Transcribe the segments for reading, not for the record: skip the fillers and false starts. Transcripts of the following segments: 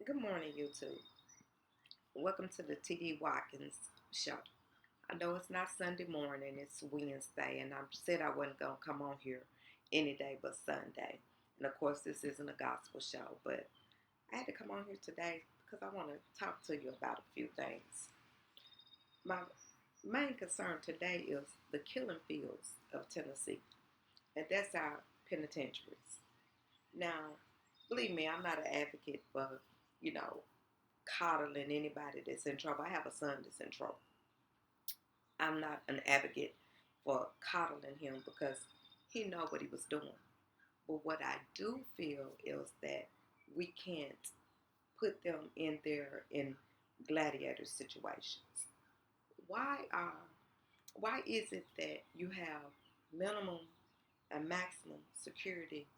Good morning, YouTube. Welcome to the TD Watkins Show. I know it's not Sunday morning, it's Wednesday, and I said I wasn't going to come on here any day but Sunday. And of course, this isn't a gospel show, but I had to come on here today because I want to talk to you about a few things. My main concern today is the killing fields of Tennessee, and that's our penitentiaries. Now, believe me, I'm not an advocate for, you know, coddling anybody that's in trouble. I have a son that's in trouble. I'm not an advocate for coddling him because he know what he was doing. But what I do feel is that we can't put them in there in gladiator situations. Why are why is it that you have minimum and maximum security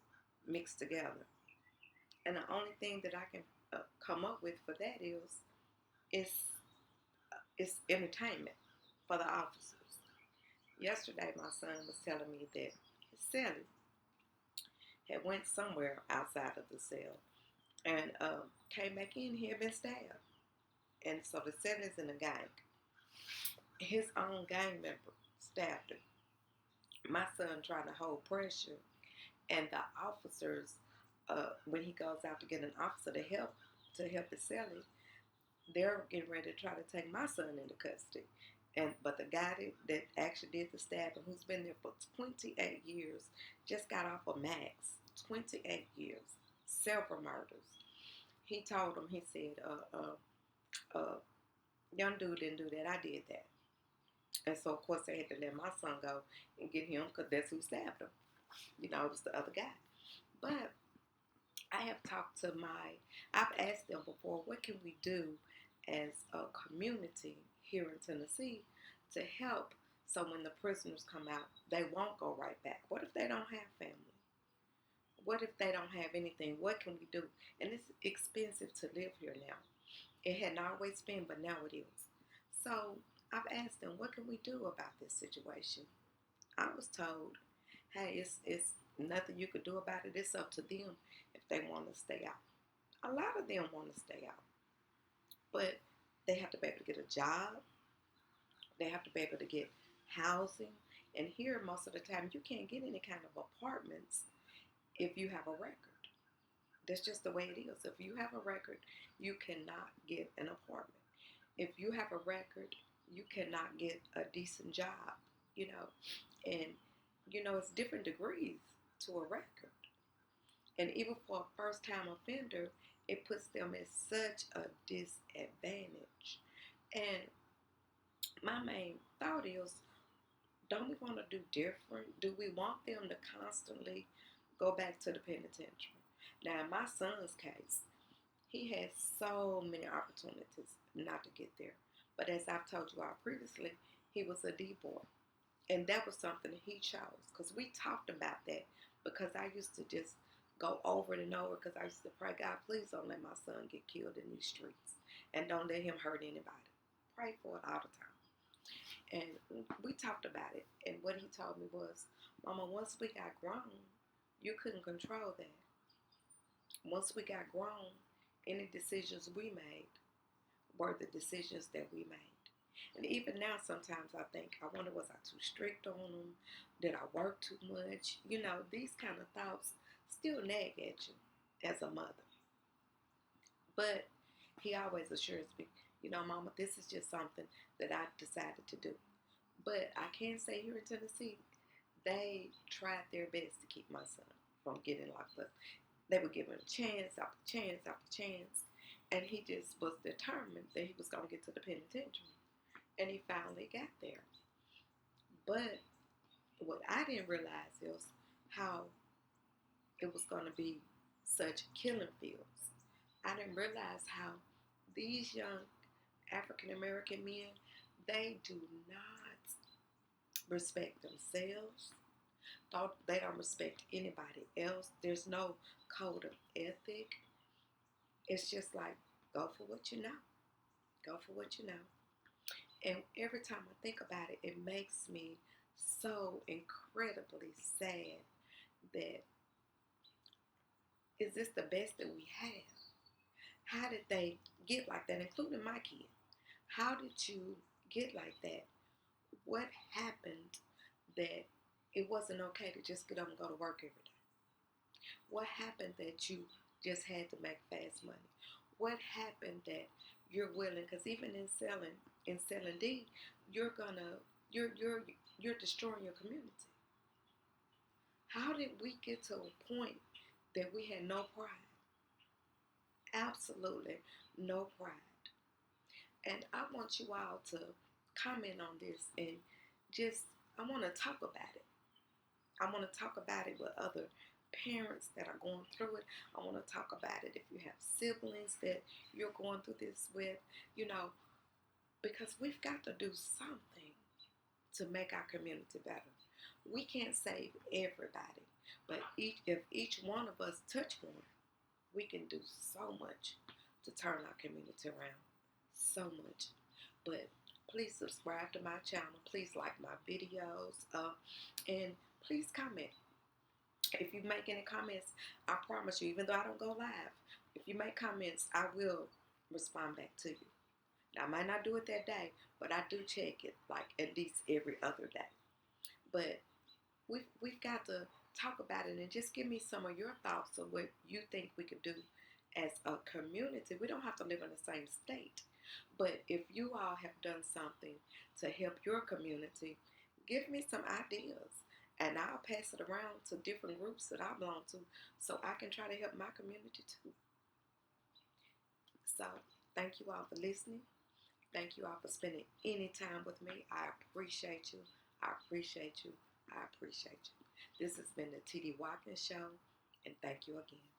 mixed together? And the only thing that I can come up with for that is it's entertainment for the officers. Yesterday, my son was telling me that his cellie had went somewhere outside of the cell and came back in. He had been stabbed, and so the cellie's in a gang. His own gang member stabbed him. My son trying to hold pressure, and the officers, when he goes out to get an officer to help his cellie, they're getting ready to try to take my son into custody. But the guy that actually did the stabbing, who's been there for 28 years, just got off a max. 28 years, several murders. He told him, he said, young dude didn't do that. I did that. And so, of course, they had to let my son go and get him because that's who stabbed him. It was the other guy. But I have talked to I've asked them before, what can we do as a community here in Tennessee to help so when the prisoners come out, they won't go right back? What if they don't have family? What if they don't have anything? What can we do? And it's expensive to live here now. It hadn't always been, but now it is. So I've asked them, what can we do about this situation? I was told, hey, it's nothing you could do about it. It's up to them if they want to stay out. A lot of them want to stay out, but they have to be able to get a job. They have to be able to get housing. And here, most of the time, you can't get any kind of apartments if you have a record. That's just the way it is. If you have a record, you cannot get an apartment. If you have a record, you cannot get a decent job, you know. And, it's different degrees to a record. And even for a first time offender, it puts them at such a disadvantage. And my main thought is, don't we want to do different? Do we want them to constantly go back to the penitentiary? Now, in my son's case, he had so many opportunities not to get there. But as I've told you all previously, he was a D boy. And that was something that he chose. Because we talked about that. Because I used to just go over it and over. Because I used to pray, God, please don't let my son get killed in these streets. And don't let him hurt anybody. Pray for it all the time. And we talked about it. And what he told me was, Mama, once we got grown, you couldn't control that. Once we got grown, any decisions we made were the decisions that we made. And even now, sometimes I think, I wonder, was I too strict on them? Did I work too much? These kind of thoughts still nag at you as a mother. But he always assures me, Mama, this is just something that I decided to do. But I can say here in Tennessee, they tried their best to keep my son from getting locked up. They would give him a chance after chance after chance. And he just was determined that he was going to get to the penitentiary. And he finally got there. But what I didn't realize is how it was going to be such killing fields. I didn't realize how these young African American men, they do not respect themselves. They don't respect anybody else. There's no code of ethic. It's just like, go for what you know. Go for what you know. And every time I think about it, it makes me so incredibly sad that, is this the best that we have? How did they get like that, including my kid? How did you get like that? What happened that it wasn't okay to just get up and go to work every day? What happened that you just had to make fast money? What happened that you're willing? Because even in selling D, you're gonna you're destroying your community. How did we get to a point that we had no pride? Absolutely no pride. And I want you all to comment on this and just, I want to talk about it. I want to talk about it with other parents that are going through it. I want to talk about it if you have siblings that you're going through this with, you know, because we've got to do something to make our community better. We can't save everybody, but if each one of us touch one, we can do so much to turn our community around. So much. But please subscribe to my channel. Please like my videos. And please comment. If you make any comments, I promise you, even though I don't go live, if you make comments, I will respond back to you. Now, I might not do it that day, but I do check it like at least every other day. But we've got to talk about it and just give me some of your thoughts of what you think we could do as a community. We don't have to live in the same state, but if you all have done something to help your community, give me some ideas and I'll pass it around to different groups that I belong to so I can try to help my community too. So thank you all for listening. Thank you all for spending any time with me. I appreciate you. I appreciate you. I appreciate you. This has been the TD Watkins Show, and thank you again.